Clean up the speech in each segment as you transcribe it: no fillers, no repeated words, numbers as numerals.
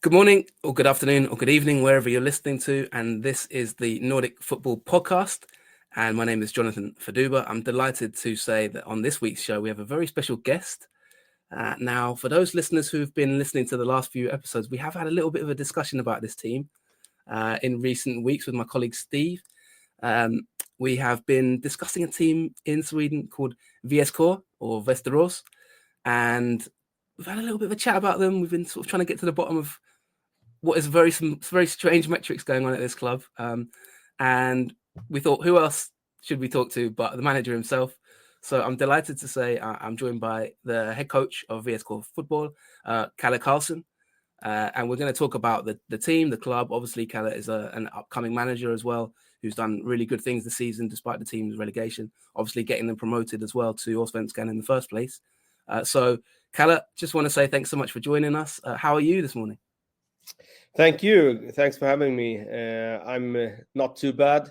Good morning, or good afternoon, or good evening, wherever you're listening to. And this is the Nordic Football Podcast. And my name is Jonathan Fadugba. I'm delighted to say that on this week's show, we have a very special guest. Now, for those listeners who've been listening to the last few episodes, we have had a little bit of a discussion about this team in recent weeks with my colleague Steve. We have been discussing a team in Sweden called VSK or Västerås. And we've had a little bit of a chat about them. We've been sort of trying to get to the bottom of what is some very strange metrics going on at this club. And we thought, who else should we talk to but the manager himself? So I'm delighted to say I'm joined by the head coach of VSK Fotboll, Kalle Karlsson. And we're going to talk about the team, the club. Obviously, Kalle is an upcoming manager as well, who's done really good things this season, despite the team's relegation, obviously getting them promoted as well to Allsvenskan in the first place. So, Kalle, just want to say thanks so much for joining us. How are you this morning? Thank you. Thanks for having me. I'm not too bad.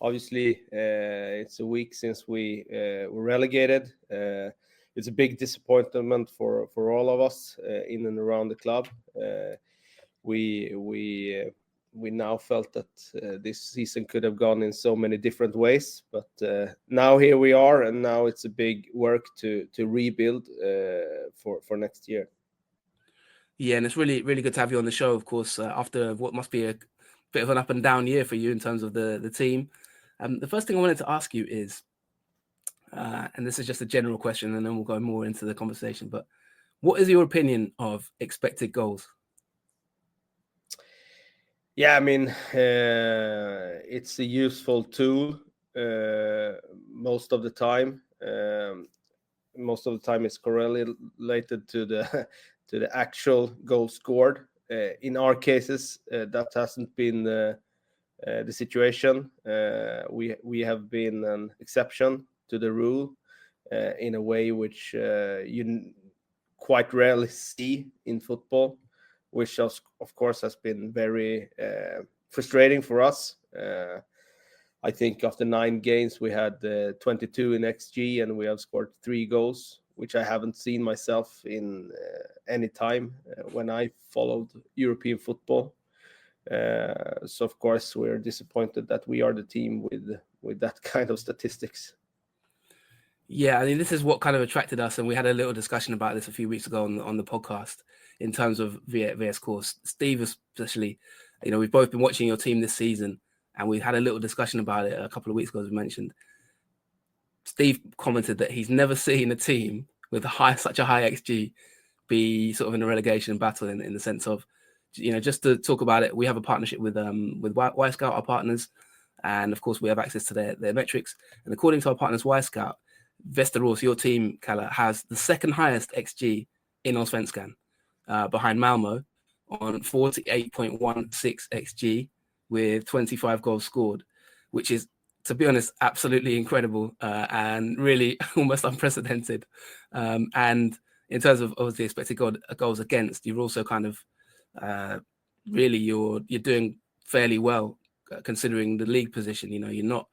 Obviously, it's a week since we were relegated. It's a big disappointment for all of us in and around the club. We now felt that this season could have gone in so many different ways, but now here we are, and now it's a big work to rebuild for next year. Yeah, and it's really, really good to have you on the show, of course, after what must be a bit of an up and down year for you in terms of the team. The first thing I wanted to ask you is, and this is just a general question, and then we'll go more into the conversation, but what is your opinion of expected goals? Yeah, I mean, it's a useful tool most of the time. Most of the time it's correlated to the actual goal scored. In our cases, that hasn't been the situation. We have been an exception to the rule in a way which you quite rarely see in football, which of course has been very frustrating for us. I think after 9 games, we had 22 in XG, and we have scored 3 goals, which I haven't seen myself in any time when I followed European football. So, of course, we're disappointed that we are the team with that kind of statistics. Yeah, I mean, this is what kind of attracted us, and we had a little discussion about this a few weeks ago on the podcast in terms of VSK. Steve especially, we've both been watching your team this season, and we had a little discussion about it a couple of weeks ago, as we mentioned. Steve commented that he's never seen a team with such a high XG be sort of in a relegation battle in the sense of, just to talk about it, we have a partnership with Y-Scout, our partners, and of course we have access to their metrics. And according to our partners Y-Scout, Västerås, your team, Kalle, has the second highest XG in Allsvenskan, behind Malmo on 48.16 XG with 25 goals scored, which is, to be honest, absolutely incredible and really almost unprecedented. And in terms of obviously expected goals against, you're also kind of really you're doing fairly well considering the league position. You're not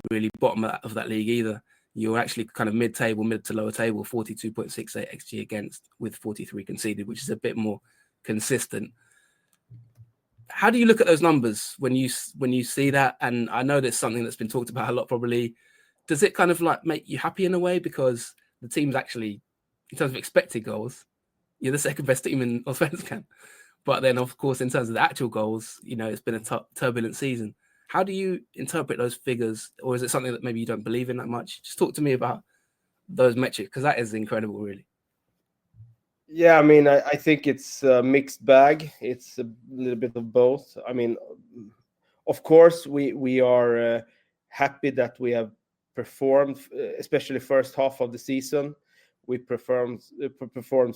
really bottom of that league either. You're actually kind of mid to lower table, 42.68 XG against with 43 conceded, which is a bit more consistent. How do you look at those numbers when you see that? And I know there's something that's been talked about a lot probably. Does it kind of like make you happy in a way because the team's actually, in terms of expected goals, you're the second best team in Allsvenskan. But then, of course, in terms of the actual goals, it's been a turbulent season. How do you interpret those figures? Or is it something that maybe you don't believe in that much? Just talk to me about those metrics, because that is incredible, really. Yeah, I mean, I think it's a mixed bag. It's a little bit of both. I mean, of course, we are happy that we have performed, especially first half of the season. We performed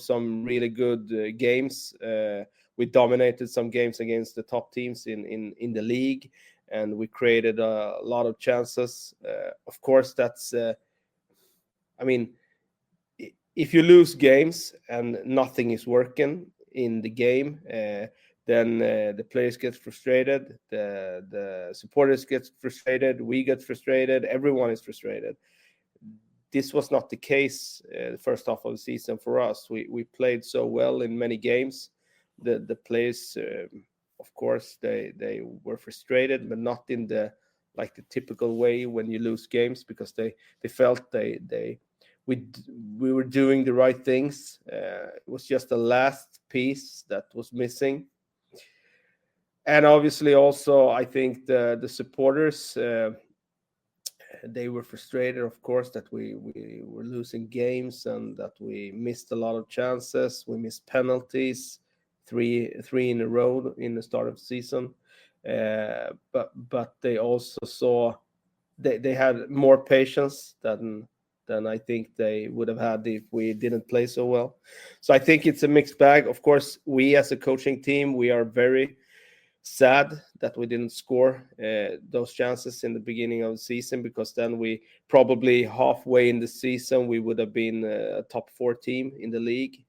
some really good games. We dominated some games against the top teams in the league, and we created a lot of chances. Of course, that's, I mean, if you lose games and nothing is working in the game, then the players get frustrated, the supporters get frustrated, we get frustrated, everyone is frustrated. This was not the case the first half of the season for us. We played so well in many games, the players, of course, they were frustrated, but not in the typical way when you lose games, because they felt we were doing the right things. It was just the last piece that was missing. And obviously also I think the supporters, they were frustrated, of course, that we were losing games and that we missed a lot of chances. We missed penalties, three in a row in the start of the season. But they also saw they had more patience than I think they would have had if we didn't play so well. So I think it's a mixed bag. Of course, we as a coaching team, we are very sad that we didn't score those chances in the beginning of the season, because then we probably halfway in the season we would have been a top 4 team in the league,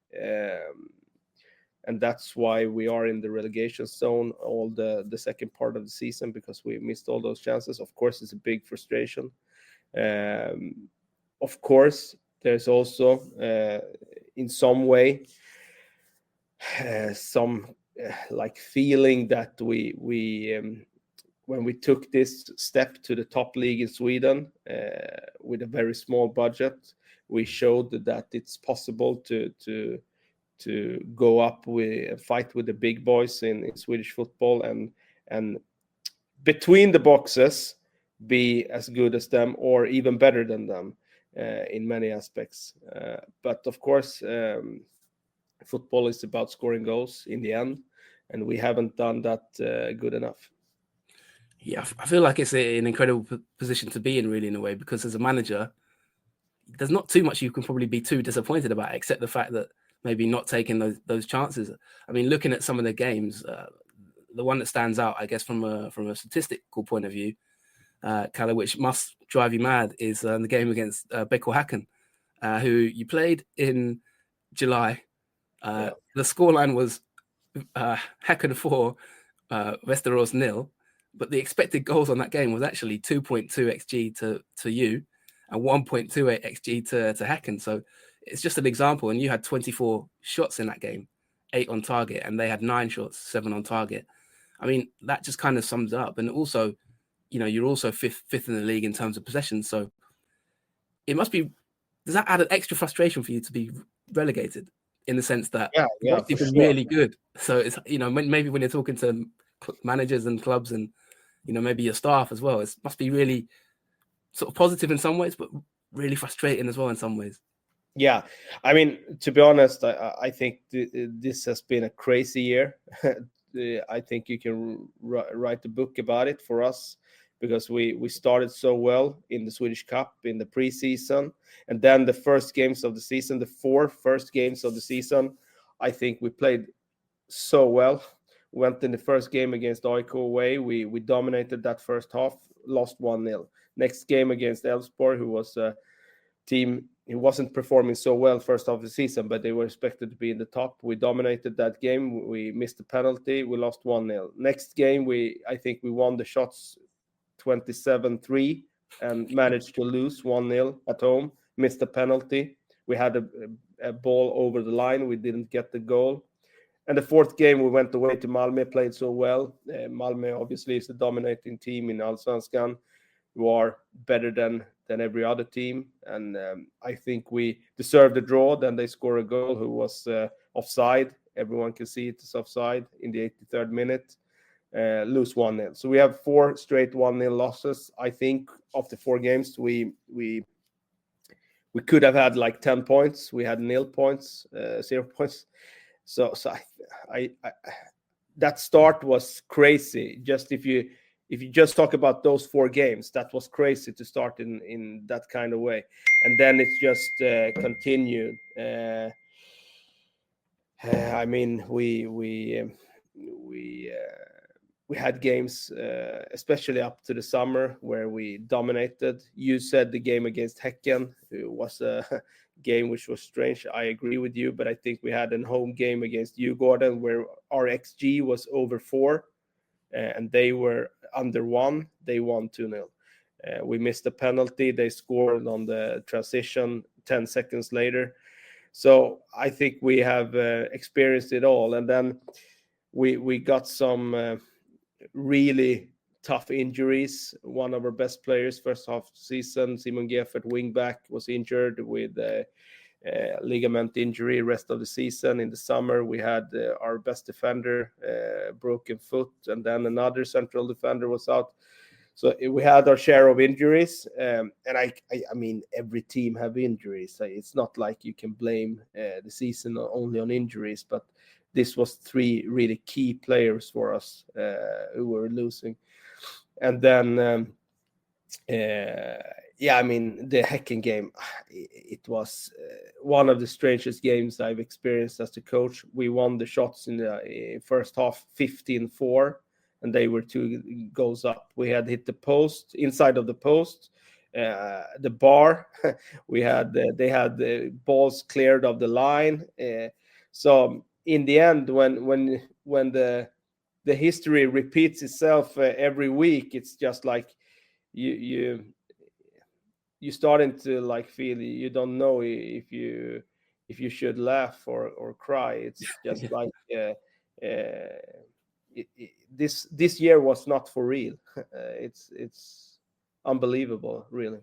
and that's why we are in the relegation zone all the second part of the season, because we missed all those chances. Of course, it's a big frustration. Of course, there's also in some way some feeling that we when we took this step to the top league in Sweden with a very small budget, we showed that it's possible to go up with fight with the big boys in Swedish football, and between the boxes be as good as them or even better than them in many aspects. But of course, football is about scoring goals in the end, and we haven't done that good enough. Yeah, I feel like it's an incredible position to be in, really, in a way, because as a manager, there's not too much you can probably be too disappointed about, except the fact that maybe not taking those chances. I mean, looking at some of the games, the one that stands out, I guess, from a statistical point of view, Kalle, which must drive you mad, is the game against Häcken, who you played in July. The scoreline was Häcken 4, Västerås 0, but the expected goals on that game was actually 2.2 xg to you and 1.28 xg to Häcken. So it's just an example. And you had 24 shots in that game, 8 on target, and they had 9 shots, 7 on target. I mean, that just kind of sums it up. And also, you're also fifth in the league in terms of possession. So it must be, does that add an extra frustration for you to be relegated, in the sense that you've been really good? So it's, maybe when you're talking to managers and clubs and, maybe your staff as well, it must be really sort of positive in some ways, but really frustrating as well in some ways. Yeah, I mean, to be honest, I think this has been a crazy year. I think you can write a book about it for us, because we started so well in the Swedish Cup in the preseason, and then the first games of the season, the 4 first games of the season, I think we played so well. Went in the first game against AIK away, we dominated that first half, lost 1-0. Next game against Elfsborg, who was a team who wasn't performing so well first half of the season, but they were expected to be in the top. We dominated that game. We missed the penalty. We lost 1-0. Next game, I think we won the shots 27-3 and managed to lose 1-0 at home. Missed the penalty. We had a ball over the line. We didn't get the goal. And the fourth game, we went away to Malmö, played so well. Malmö obviously is the dominating team in Allsvenskan, who are better than every other team. And I think we deserved a draw. Then they score a goal who was offside. Everyone can see it is offside in the 83rd minute. Lose 1-0. So we have 4 straight 1-0 losses. I think of the 4 games, we could have had like 10 points. We had 0 points, 0 points. So I that start was crazy. Just if you just talk about those 4 games, that was crazy to start in that kind of way, and then it's just continued. I mean, we had games, especially up to the summer, where we dominated. You said the game against Häcken was a game which was strange. I agree with you, but I think we had a home game against Djurgården where our XG was over 4, and they were under 1. They won 2-0. We missed a penalty. They scored on the transition 10 seconds later. So I think we have experienced it all. And then we got some really tough injuries. One of our best players first half season, Simon Geff, wing back, was injured with ligament injury rest of the season. In the summer we had our best defender broken foot, and then another central defender was out. So we had our share of injuries, and I mean, every team have injuries. It's not like you can blame the season only on injuries, but this was 3 really key players for us who were losing. And then yeah, I mean, the Häcken game, it was one of the strangest games I've experienced as a coach. We won the shots in the first half 15-4, and they were 2 goals up. We had hit the post, inside of the post, the bar. They had the balls cleared of the line. So in the end, when the history repeats itself every week, it's just like you starting to like feel you don't know if you should laugh or cry. It's just like this year was not for real. It's unbelievable, really.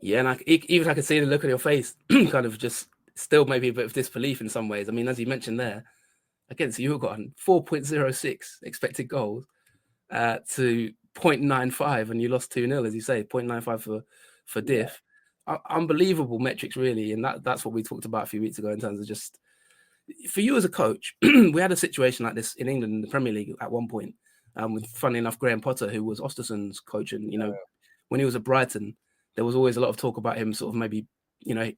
Yeah, and even I could see the look on your face, kind of just still maybe a bit of disbelief in some ways. I mean, as you mentioned there, against Djurgården, 4.06 expected goals to 0.95, and you lost 2-0, as you say, 0.95 for diff. Unbelievable metrics, really, and that's what we talked about a few weeks ago in terms of just for you as a coach. We had a situation like this in England in the Premier League at one point, with, funny enough, Graham Potter, who was Ostersund's coach, and when he was at Brighton, there was always a lot of talk about him sort of maybe, the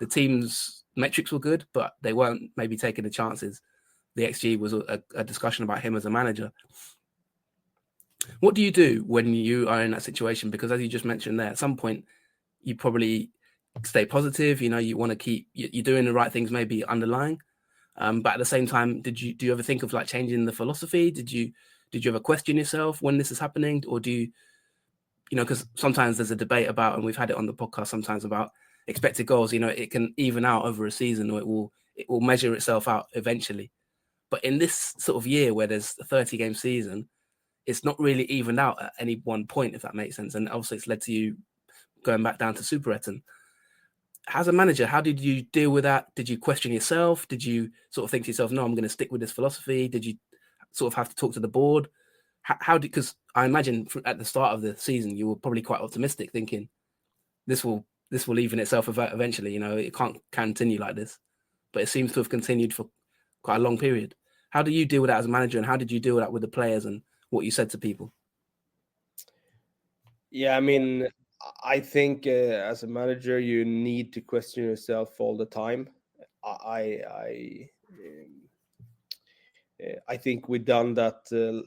team's metrics were good, but they weren't maybe taking the chances. The XG was a discussion about him as a manager. What do you do when you are in that situation? Because as you just mentioned there, at some point, you probably stay positive. You want to keep, you're doing the right things, maybe underlying. But at the same time, do you ever think of like changing the philosophy? Did you ever question yourself when this is happening? Or do you, because sometimes there's a debate about, and we've had it on the podcast sometimes, about expected goals. It can even out over a season, or it will measure itself out eventually. But in this sort of year where there's a 30-game season, it's not really evened out at any one point, if that makes sense. And also it's led to you going back down to Superettan. As a manager, how did you deal with that? Did you question yourself? Did you sort of think to yourself, no, I'm going to stick with this philosophy? Did you sort of have to talk to the board? Because I imagine at the start of the season, you were probably quite optimistic, thinking this will even itself eventually. It can't continue like this. But it seems to have continued for quite a long period. How do you deal with that as a manager, and how did you deal with that with the players and what you said to people? Yeah, I mean, I think as a manager, you need to question yourself all the time. I think we done that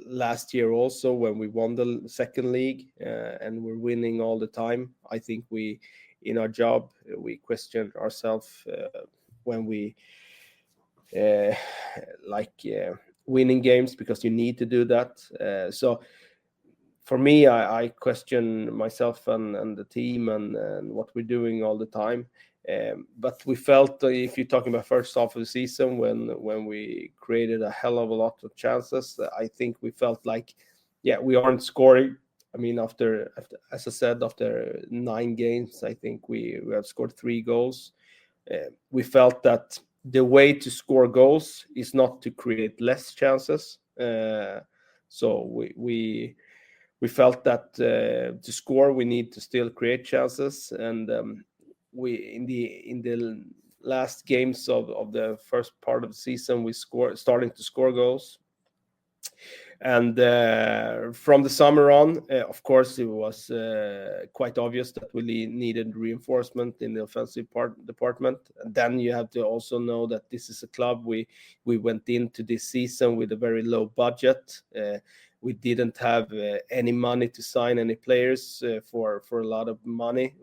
last year also when we won the second league and we're winning all the time. I think we, in our job, we question ourselves when we winning games, because you need to do that. So for me, I question myself and the team and what we're doing all the time. But we felt, if you're talking about first half of the season, when we created a hell of a lot of chances, I think we felt like, we aren't scoring. I mean, after as I said, after 9 games, I think we have scored 3 goals. We felt that the way to score goals is not to create less chances. So we felt that to score, we need to still create chances, and we in the last games of the first part of the season, we starting to score goals. And from the summer on, of course, it was quite obvious that we needed reinforcement in the offensive department. And then you have to also know that this is a club we went into this season with a very low budget. We didn't have any money to sign any players for a lot of money.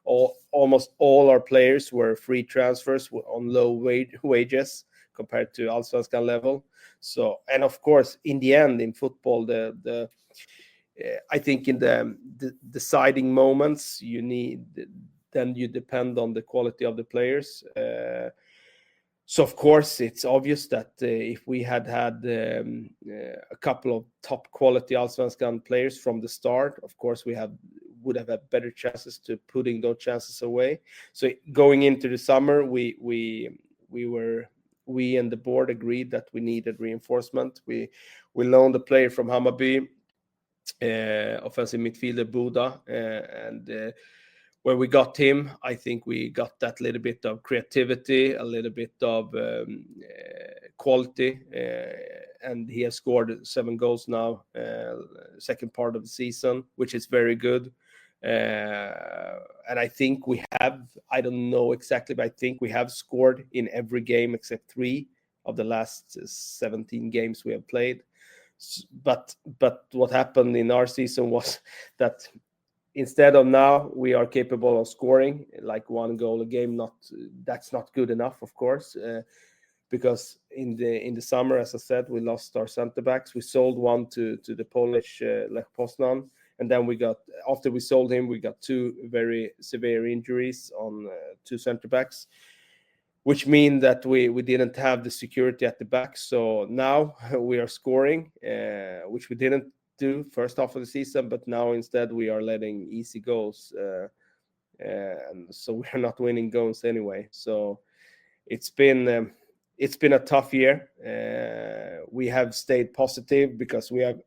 Almost all our players were free transfers on low wages compared to Allsvenskan level. So, and of course, in the end, in football, I think in the deciding moments, you depend on the quality of the players. So of course, it's obvious that if we had a couple of top quality Allsvenskan players from the start, of course would have had better chances to putting those chances away. So going into the summer, we and the board agreed that we needed reinforcement. We loaned a player from Hammarby, offensive midfielder Buda, and where we got him, I think we got that little bit of creativity, a little bit of quality, and he has scored 7 goals now, second part of the season, which is very good. And I think I don't know exactly, but I think we have scored in every game except 3 of the last 17 games we have played. But what happened in our season was that instead of now we are capable of scoring like 1 goal a game. That's not good enough, of course, because in the summer, as I said, we lost our center backs. We sold one to the Polish Lech Poznan, and then after we sold him, we got 2 very severe injuries on 2 center backs, which mean that we didn't have the security at the back. So now we are scoring, which we didn't do first half of the season, but now instead we are letting easy goals, and so we're not winning goals anyway. So it's been a tough year. We have stayed positive because we have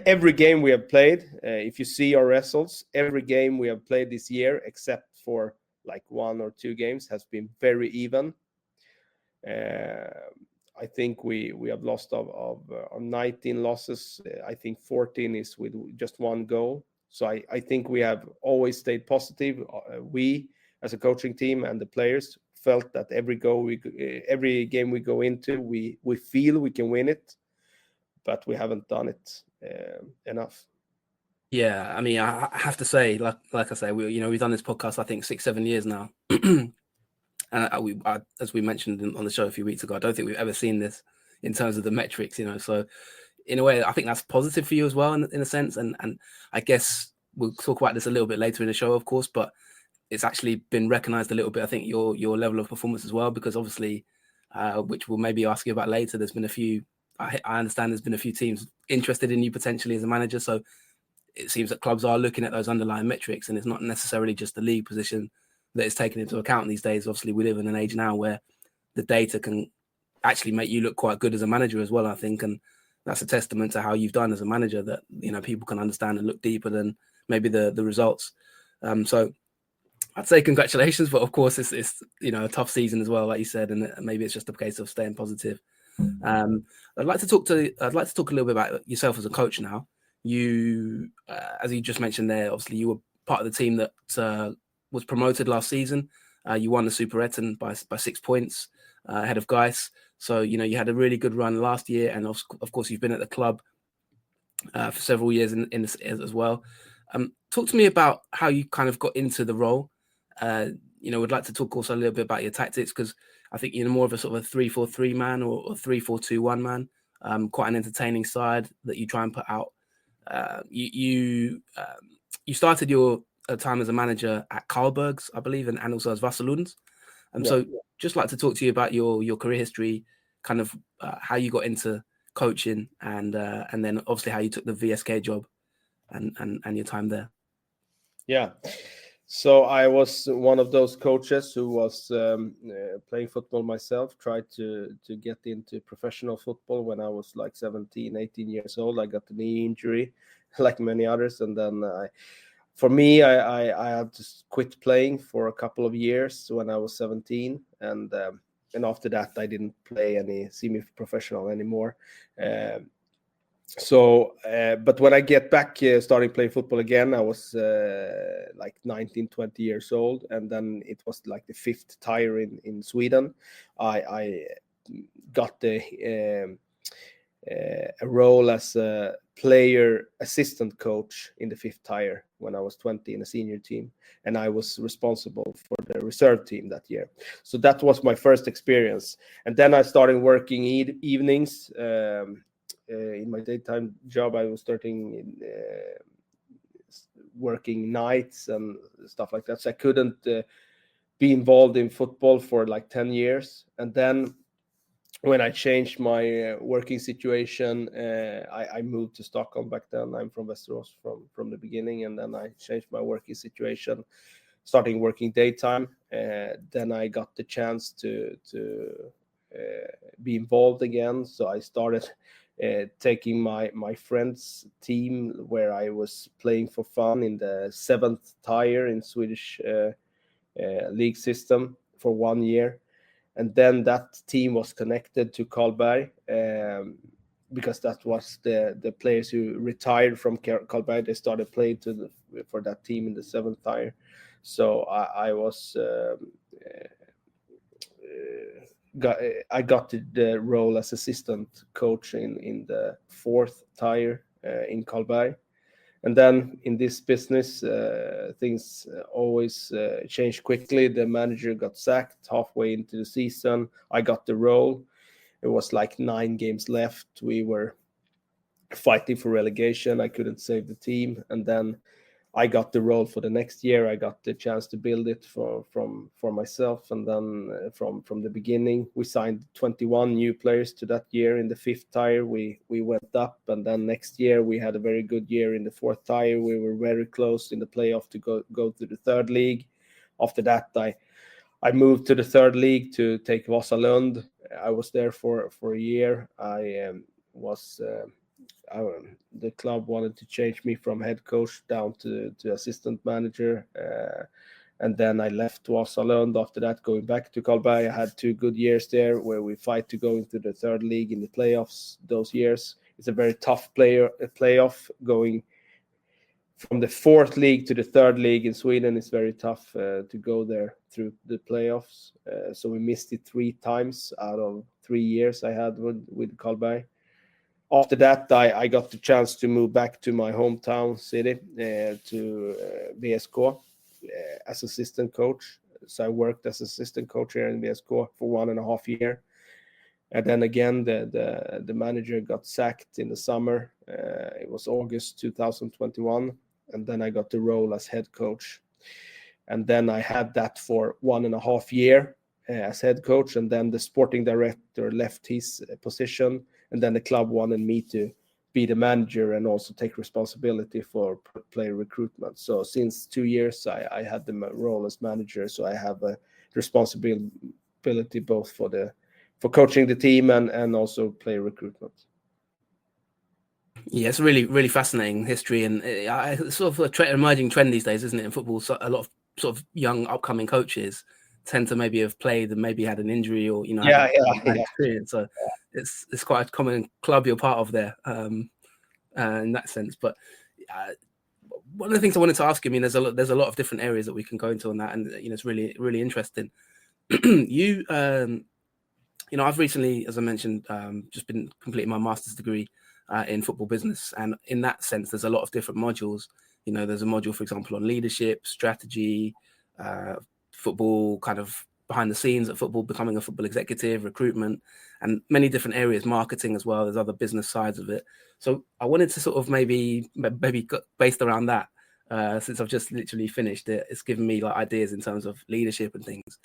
every game we have played, if you see our results, every game we have played this year except for like 1 or 2 games has been very even. I think we have lost of 19 losses. I think 14 is with just 1 goal. So I think we have always stayed positive. We, as a coaching team and the players, felt that every game we go into, we feel we can win it, but we haven't done it enough. Yeah, I mean, I have to say, like I say, we've done this podcast, I think 6-7 years now. And as we mentioned on the show a few weeks ago, I don't think we've ever seen this in terms of the metrics, So in a way, I think that's positive for you as well, in a sense. And I guess we'll talk about this a little bit later in the show, of course, but it's actually been recognized a little bit, I think, your level of performance as well, because obviously, which we'll maybe ask you about later, there's been a few, I understand there's been a few teams interested in you potentially as a manager. So it seems that clubs are looking at those underlying metrics, and it's not necessarily just the league position that is taken into account these days. Obviously, we live in an age now where the data can actually make you look quite good as a manager as well, I think. And that's a testament to how you've done as a manager, that, people can understand and look deeper than maybe the results. So I'd say congratulations, but of course it's a tough season as well, like you said, and maybe it's just a case of staying positive. I'd like to talk a little bit about yourself as a coach now. You, as you just mentioned there, obviously you were part of the team that was promoted last season. You won the Superettan by 6 points ahead of Gais. So, you had a really good run last year. And of course, you've been at the club for several years in this as well. Talk to me about how you kind of got into the role. We'd like to talk also a little bit about your tactics, because I think you're more of a sort of a 3-4-3 man or 3-4-2-1 man. Quite an entertaining side that you try and put out. You started your time as a manager at Karlbergs, I believe, and also as Vasalunds. So just like to talk to you about your career history, kind of how you got into coaching, and then obviously how you took the VSK job and your time there. Yeah. So I was one of those coaches who was playing football myself, tried to get into professional football when I was like 17, 18 years old. I got a knee injury like many others. And then I had to quit playing for a couple of years when I was 17. And after that, I didn't play any semi-professional anymore. But when I get back starting playing football again, I was like 19, 20 years old. And then it was like the 5th tier in Sweden. I got a role as a player assistant coach in the 5th tier when I was 20 in a senior team. And I was responsible for the reserve team that year. So that was my first experience. And then I started working evenings. In my daytime job, I was starting working nights and stuff like that. So I couldn't be involved in football for like 10 years. And then when I changed my working situation, I moved to Stockholm back then. I'm from Västerås from the beginning, and then I changed my working situation, starting working daytime. Then I got the chance to be involved again. So I started taking my friend's team, where I was playing for fun in the 7th tier in Swedish league system for 1 year. And then that team was connected to Karlberg, because that was the players who retired from Karlberg. They started playing for that team in the 7th tier. So I got the role as assistant coach in the 4th tier in Karlberg. And then in this business, things always change quickly. The manager got sacked halfway into the season. I got the role. It was like 9 games left. We were fighting for relegation. I couldn't save the team. And then I got the role for the next year. I got the chance to build it for myself. And then from the beginning, we signed 21 new players to that year. In the 5th tier, we went up. And then next year, we had a very good year in the 4th tier. We were very close in the playoff to go to the 3rd league. After that, I moved to the 3rd league to take Vasalund. I was there for a year. The club wanted to change me from head coach down to assistant manager, and then I left Vasalund after that, going back to Karlberg. I had 2 good years there where we fight to go into the 3rd league in the playoffs those years. It's a very tough playoff going from the 4th league to the 3rd league in Sweden. It's very tough to go there through the playoffs. So we missed it 3 times out of 3 years I had with Karlberg. After that, I got the chance to move back to my hometown city, to VSK as assistant coach. So I worked as assistant coach here in VSK for 1.5 years. And then again, the manager got sacked in the summer. It was August 2021. And then I got the role as head coach. And then I had that for 1.5 years as head coach. And then the sporting director left his position. And then the club wanted me to be the manager and also take responsibility for player recruitment. So since 2 years, I had the role as manager. So I have a responsibility both for coaching the team and also player recruitment. Yeah, it's really, really fascinating history, and it's sort of emerging trend these days, isn't it, in football? So a lot of sort of young upcoming coaches tend to maybe have played and maybe had an injury or had bad experience. So it's quite a common club you're part of there, in that sense. But one of the things I wanted to ask you, I mean, there's a lot of different areas that we can go into on that, and it's really, really interesting. I've recently, as I mentioned, just been completing my master's degree in football business, and in that sense, there's a lot of different modules. There's a module, for example, on leadership, strategy, football, kind of behind the scenes at football, becoming a football executive, recruitment, and many different areas, marketing as well. There's other business sides of it. So I wanted to sort of maybe based around that, since I've just literally finished it, it's given me like ideas in terms of leadership and things.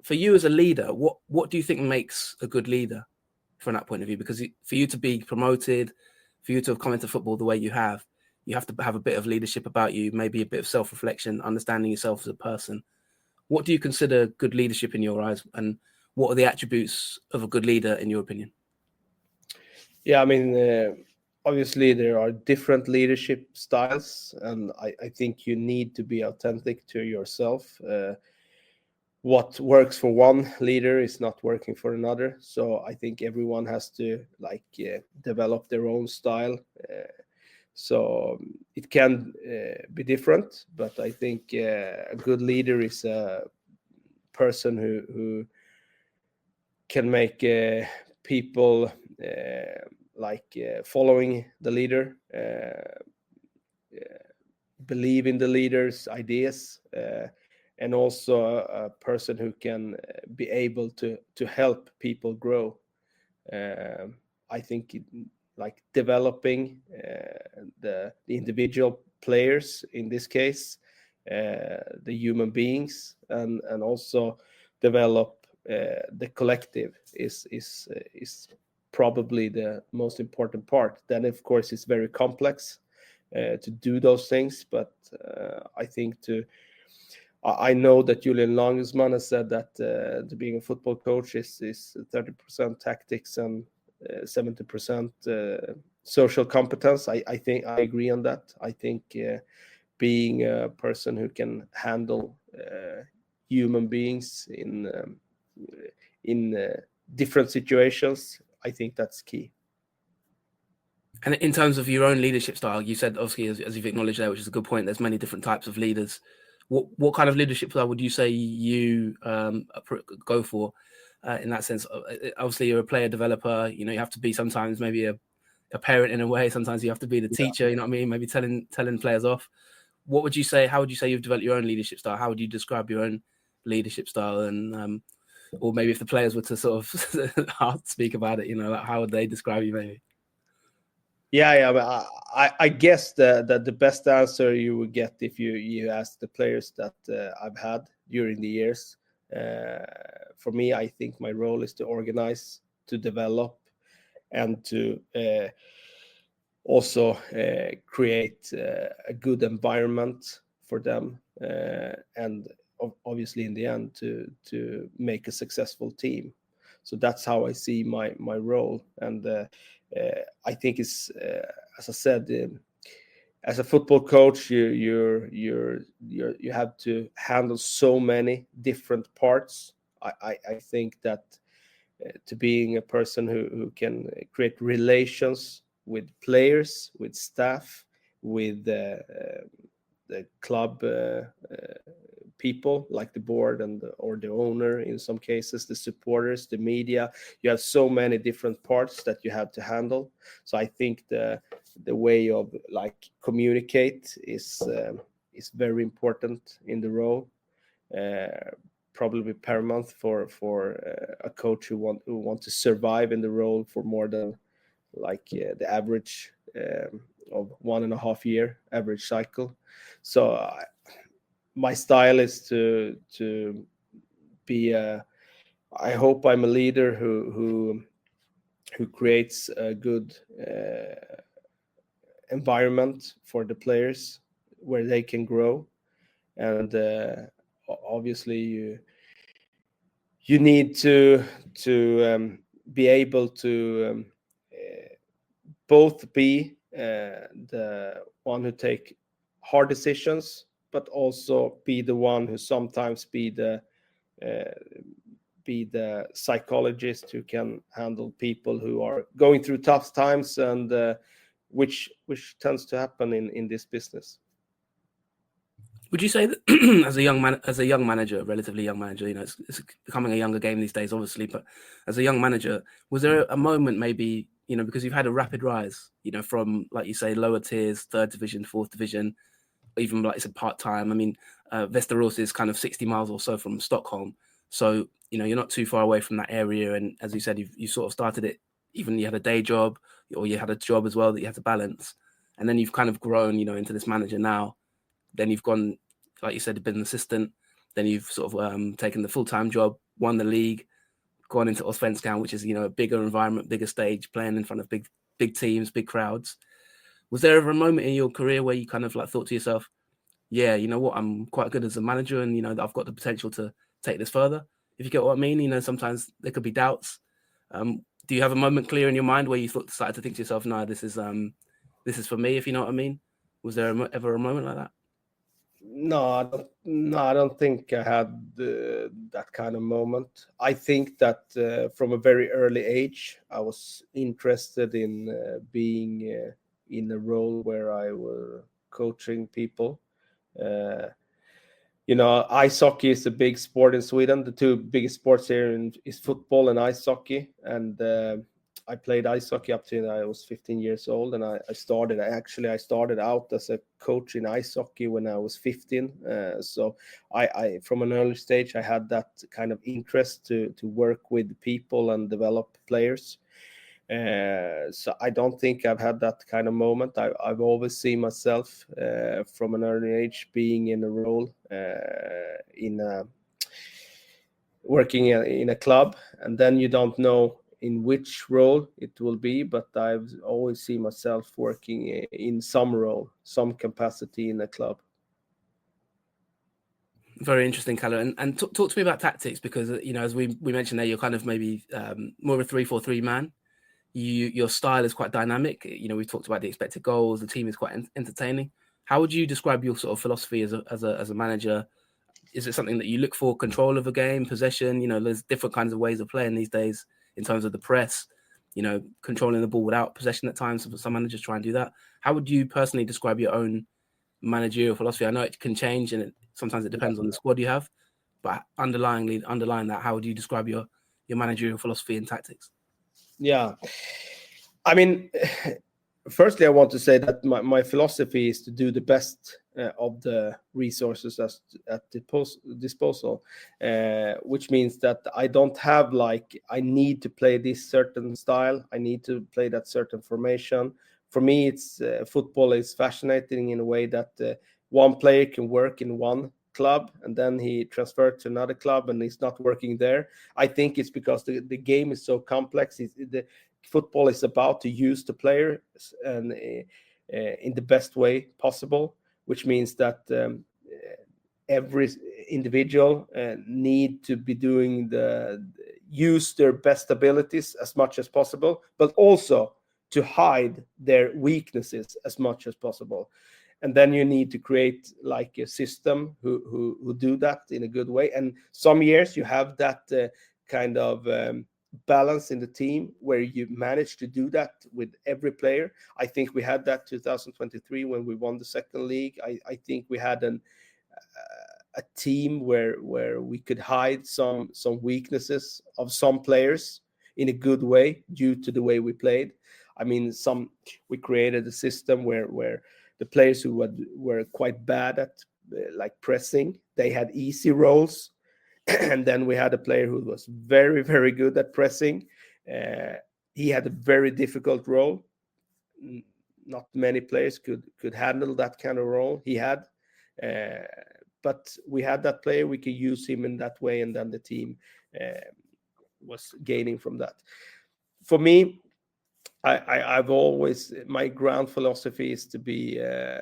For you as a leader, what do you think makes a good leader from that point of view? Because for you to be promoted, for you to have come into football the way you have to have a bit of leadership about you, maybe a bit of self-reflection, understanding yourself as a person. What do you consider good leadership in your eyes, and what are the attributes of a good leader in your opinion? Yeah, I mean, obviously there are different leadership styles, and I think you need to be authentic to yourself. What works for one leader is not working for another. So I think everyone has to develop their own style. So it can be different, but I think a good leader is a person who can make people following the leader, believe in the leader's ideas, and also a person who can be able to help people grow. I think developing the individual players in this case the human beings, and also develop the collective is probably the most important part. Then of course it's very complex to do those things, but I think I know that Julian Nagelsmann has said that to being a football coach is 30% tactics and 70% social competence. I think I agree on that. I think being a person who can handle human beings in different situations, I think that's key. And in terms of your own leadership style, you said, obviously, as you've acknowledged there, which is a good point, there's many different types of leaders. What kind of leadership style would you say you go for in that sense? Obviously, you're a player developer. You have to be sometimes maybe a parent in a way. Sometimes you have to be the teacher. You know what I mean? Maybe telling players off. What would you say? How would you say you've developed your own leadership style? How would you describe your own leadership style? And or maybe if the players were to sort of speak about it, like how would they describe you? Maybe. Yeah. But I guess the best answer you would get if you ask the players that I've had during the years. For me, I think my role is to organize, to develop, and to also create a good environment for them, and obviously in the end to make a successful team. So that's how I see my role, and I think it's as I said, as a football coach, you have to handle so many different parts. I think that to being a person who can create relations with players, with staff, with the club people like the board or the owner, in some cases the supporters, the media. You have so many different parts that you have to handle. So I think the way of communicate is very important in the role. Probably paramount for a coach who want to survive in the role for more than the average of 1.5 year average cycle. So my style is to be I hope I'm a leader who creates a good environment for the players where they can grow, and obviously you need to be able to both be the one who take hard decisions, but also be the one who sometimes be the psychologist who can handle people who are going through tough times, and which tends to happen in this business. Would you say that as a young manager, relatively young manager, it's becoming a younger game these days, obviously, but as a young manager, was there a moment maybe, because you've had a rapid rise, from, like you say, lower tiers, 3rd division, 4th division, even like it's a part-time. I mean, Västerås is kind of 60 miles or so from Stockholm. So, you're not too far away from that area. And as you said, you sort of started it, even you had a day job or you had a job as well that you had to balance. And then you've kind of grown, into this manager now. Then you've gone, like you said, been an assistant. Then you've sort of taken the full-time job, won the league, gone into Allsvenskan, which is, a bigger environment, bigger stage, playing in front of big teams, big crowds. Was there ever a moment in your career where you kind of thought to yourself, yeah, you know what, I'm quite good as a manager and, I've got the potential to take this further? If you get what I mean, sometimes there could be doubts. Do you have a moment clear in your mind where you started to think to yourself, no, this is for me, if you know what I mean? Was there ever a moment like that? No, I don't think I had that kind of moment. I think that from a very early age, I was interested in being in a role where I were coaching people. Ice hockey is a big sport in Sweden. The two biggest sports here is football and ice hockey. And I played ice hockey up till I was 15 years old, and I started out as a coach in ice hockey when I was 15. So I from an early stage I had that kind of interest to work with people and develop players. So I don't think I've had that kind of moment. I've always seen myself from an early age being in a role working in a club, and then you don't know in which role it will be, but I've always seen myself working in some role, some capacity in a club. Very interesting, Kalle. And talk to me about tactics, because as we mentioned there, you're kind of maybe more of a 3-4-3 man. Your style is quite dynamic. We've talked about the expected goals. The team is quite entertaining. How would you describe your sort of philosophy as a manager? Is it something that you look for control of a game, possession? There's different kinds of ways of playing these days in terms of the press, controlling the ball without possession at times. Some managers try and do that. How would you personally describe your own managerial philosophy? I know it can change, and sometimes it depends on the squad you have, but underlying that, how would you describe your managerial philosophy and tactics? Yeah, I mean, firstly, I want to say that my philosophy is to do the best of the resources at disposal, which means that I don't have I need to play this certain style, I need to play that certain formation. For me, it's football is fascinating in a way that one player can work in one club and then he transferred to another club and he's not working there. I think it's because the game is so complex. The football is about to use the players and in the best way possible, which means that every individual need to be doing use their best abilities as much as possible, but also to hide their weaknesses as much as possible. And then you need to create a system who do that in a good way. And some years you have that kind of balance in the team where you manage to do that with every player. I think we had that 2023 when we won the second league. I think we had a team where we could hide some weaknesses of some players in a good way due to the way we played. I mean, we created a system where the players who were quite bad at pressing, they had easy roles. And then we had a player who was very, very good at pressing. He had a very difficult role. Not many players could handle that kind of role he had. But we had that player, we could use him in that way, and then the team was gaining from that. For me, I've always, my ground philosophy is to be a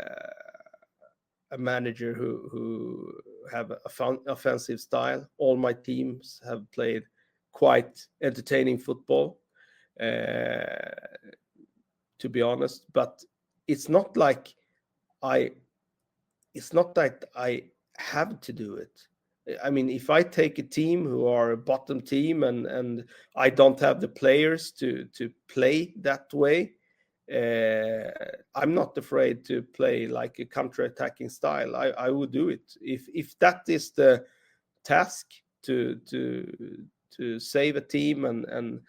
manager who have a fun, offensive style. All my teams have played quite entertaining football, to be honest. But it's not like I have to do it. I mean, if I take a team who are a bottom team and I don't have the players to play that way, I'm not afraid to play like a counter-attacking style. I would do it if that is the task to save a team and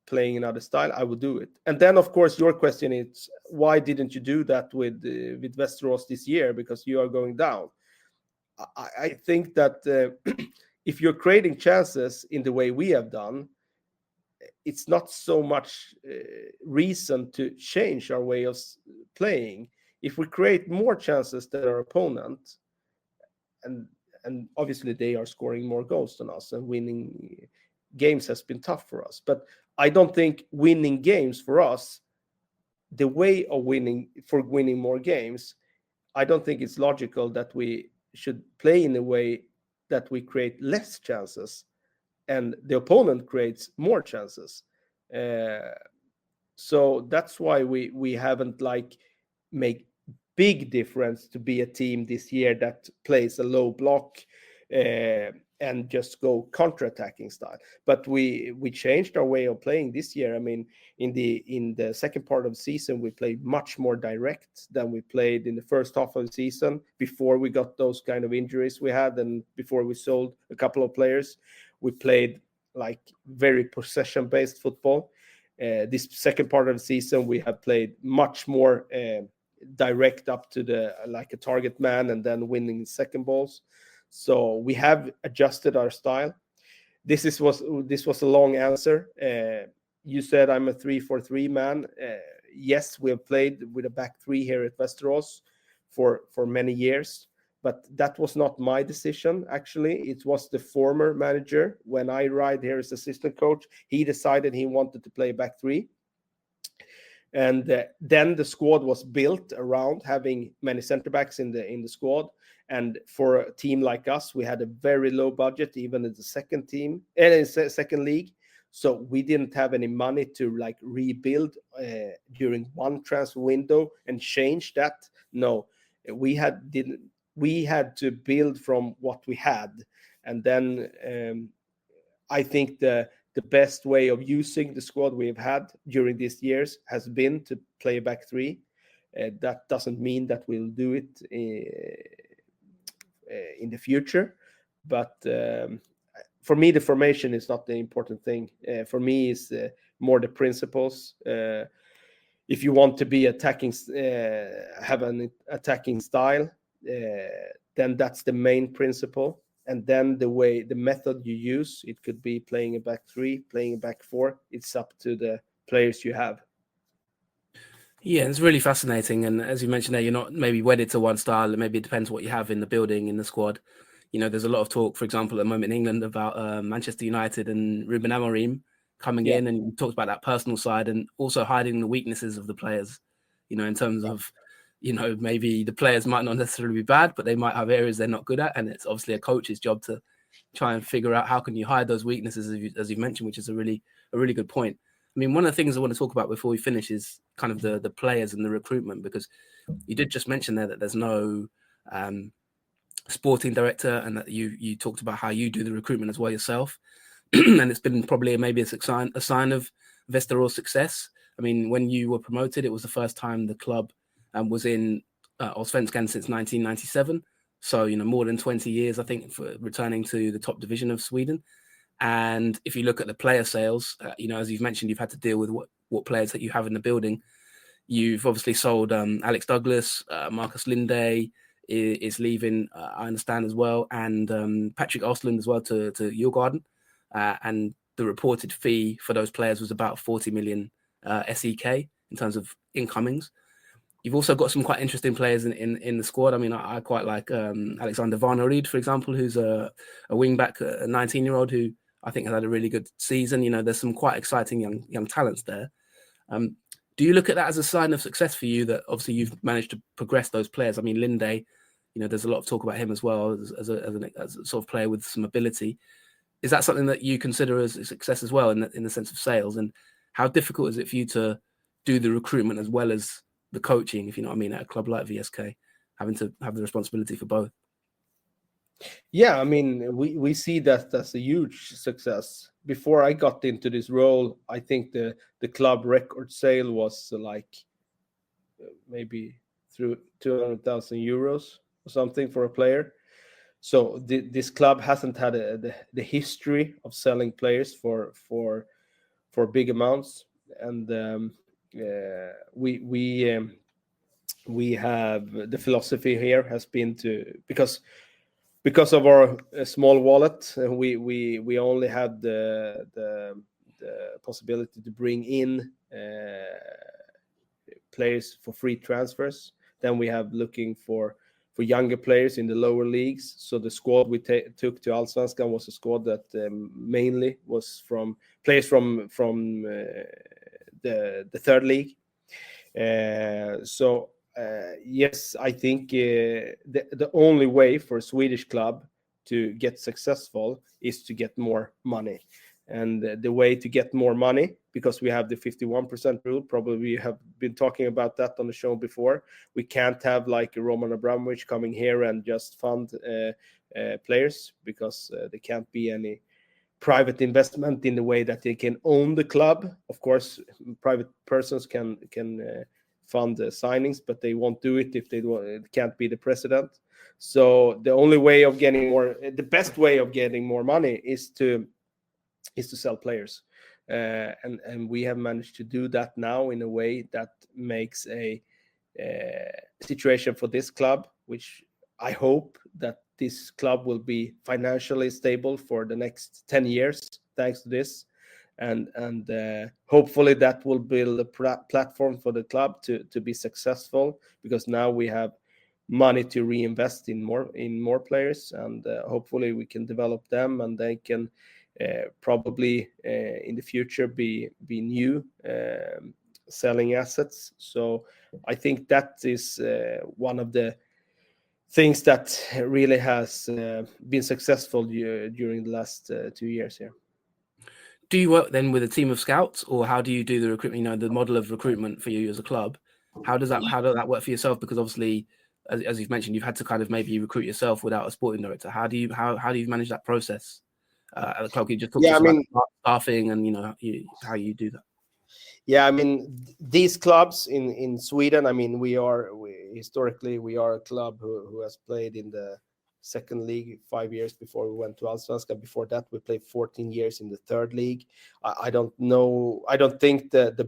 playing another style. I would do it. And then, of course, your question is why didn't you do that with Västerås this year, because you are going down. I think that if you're creating chances in the way we have done, it's not so much reason to change our way of playing. If we create more chances than our opponent, and obviously they are scoring more goals than us, and winning games has been tough for us. But I don't think winning games for us, the way of winning more games, I don't think it's logical that we should play in a way that we create less chances and the opponent creates more chances. So that's why we haven't make big difference to be a team this year that plays a low block and just go counter-attacking style. But we changed our way of playing this year. I mean, in the second part of the season, we played much more direct than we played in the first half of the season before we got those kind of injuries we had and before we sold a couple of players. We played very possession-based football. This second part of the season, we have played much more direct up to a target man and then winning second balls. So we have adjusted our style. This was a long answer. you said I'm a 3-4-3 man. Yes, we have played with a back three here at Västerås for many years, but that was not my decision. Actually, it was the former manager. When I arrived here as assistant coach, he decided he wanted to play back three. And then the squad was built around having many center backs in the squad. And for a team like us, we had a very low budget, even in the second team and in second league. So we didn't have any money to like rebuild during one transfer window and change that. No, we had to build from what we had. And then I think the best way of using the squad we've had during these years has been to play back three. That doesn't mean that we'll do it in the future, but for me, the formation is not the important thing. For me, it's more the principles. If you want to be attacking, have an attacking style, then that's the main principle. And then the method you use, it could be playing a back three, playing a back four. It's up to the players you have. Yeah, it's really fascinating. And as you mentioned there, you're not maybe wedded to one style. Maybe it depends what you have in the building, in the squad. There's a lot of talk, for example, at the moment in England about Manchester United and Ruben Amorim coming in, and you talked about that personal side and also hiding the weaknesses of the players, in terms of, maybe the players might not necessarily be bad, but they might have areas they're not good at. And it's obviously a coach's job to try and figure out how can you hide those weaknesses, as you've mentioned, which is a really good point. I mean, one of the things I want to talk about before we finish is kind of the players and the recruitment, because you did just mention there that there's no sporting director, and that you talked about how you do the recruitment as well yourself. And it's been probably maybe a sign of Västerås success. I mean, when you were promoted, it was the first time the club was in Allsvenskan since 1997. So, more than 20 years, I think, for returning to the top division of Sweden. And if you look at the player sales, as you've mentioned, you've had to deal with what players that you have in the building. You've obviously sold Alex Douglas, Marcus Linde is leaving, I understand as well, and Patrick Osland as well to Djurgården. And the reported fee for those players was about 40 million SEK in terms of incomings. You've also got some quite interesting players in the squad. I mean, I quite like Alexander Varnerud, for example, who's a wing back, a 19-year-old who I think has had a really good season. There's some quite exciting young talents there. Do you look at that as a sign of success for you, that obviously you've managed to progress those players? I mean, Linde, there's a lot of talk about him as well as a sort of player with some ability. Is that something that you consider as a success as well in the sense of sales? And how difficult is it for you to do the recruitment as well as the coaching, if you know what I mean, at a club like VSK, having to have the responsibility for both? Yeah, I mean, we see that as a huge success. Before I got into this role, I think the club record sale was like maybe through 200,000 euros or something for a player. So this club hasn't had the history of selling players for big amounts, and we have the philosophy here has been to, because of our small wallet, we only had the possibility to bring in players for free transfers. Then we have looking for younger players in the lower leagues. So the squad we took to Allsvenskan was a squad that mainly was from players from the third league. Yes, I think the only way for a Swedish club to get successful is to get more money. And the way to get more money, because we have the 51% rule, probably we have been talking about that on the show before. We can't have like Roman Abramovich coming here and just fund players, because there can't be any private investment in the way that they can own the club. Of course, private persons can fund the signings, but they won't do it if they can't be the president. So the only way of getting the best way of getting more money is to sell players, and we have managed to do that now in a way that makes a situation for this club, which I hope that this club will be financially stable for the next 10 years thanks to this. and hopefully that will build a platform for the club to be successful, because now we have money to reinvest in more players, and hopefully we can develop them, and they can probably in the future be new selling assets. So I think that is one of the things that really has been successful during the last 2 years here. Do you work then with a team of scouts, or how do you do the recruitment? You know, the model of recruitment for you as a club. How does that work for yourself? Because obviously, as you've mentioned, you've had to kind of maybe recruit yourself without a sporting director. How do you manage that process at the club? Can you just talk to us about staffing and how you do that? Yeah, I mean, these clubs in Sweden, I mean, historically we are a club who has played in the second league 5 years before we went to Allsvenskan. Before that, we played 14 years in the third league. I don't think the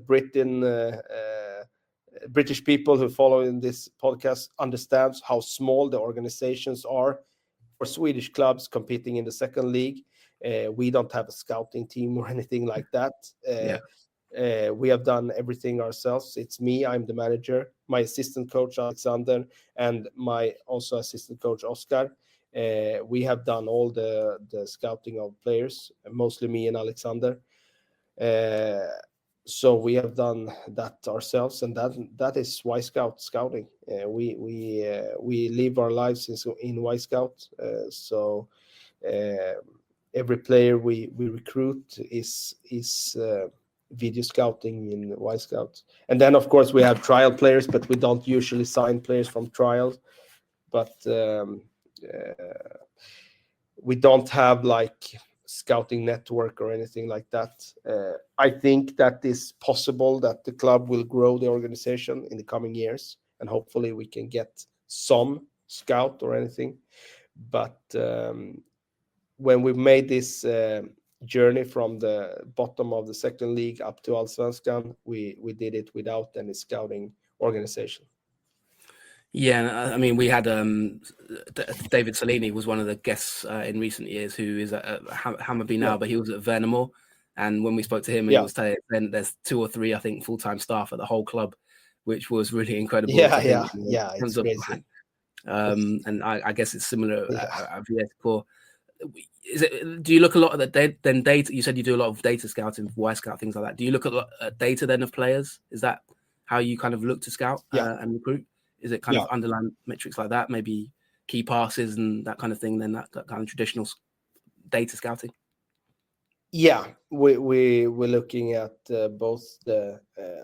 British people who follow in this podcast understands how small the organizations are for Swedish clubs competing in the second league. We don't have a scouting team or anything like that. We have done everything ourselves. It's me, I'm the manager, my assistant coach Alexander, and my also assistant coach Oscar. We have done all the scouting of players, mostly me and Alexander. So we have done that ourselves, and that is Y Scout scouting. We live our lives in Y Scout. So every player we recruit is video scouting in Y Scout. And then of course we have trial players, but we don't usually sign players from trials. But we don't have like scouting network or anything like that. I think that is possible that the club will grow the organization in the coming years, and hopefully we can get some scout or anything. But when we made this journey from the bottom of the second league up to Allsvenskan, we did it without any scouting organization. Yeah, I mean, we had David Salini was one of the guests in recent years, who is at Hammarby now, but he was at Värnamo. And when we spoke to him, he was saying there's 2 or 3, I think, full-time staff at the whole club, which was really incredible. It's crazy. And I guess it's similar at VS4. Do you look a lot at the data? You said you do a lot of data scouting, Y Scout, things like that. Do you look at data then of players? Is that how you kind of look to scout and recruit? Is it kind of underlying metrics like that, maybe key passes and that kind of thing, then that kind of traditional data scouting? Yeah, we're looking at both the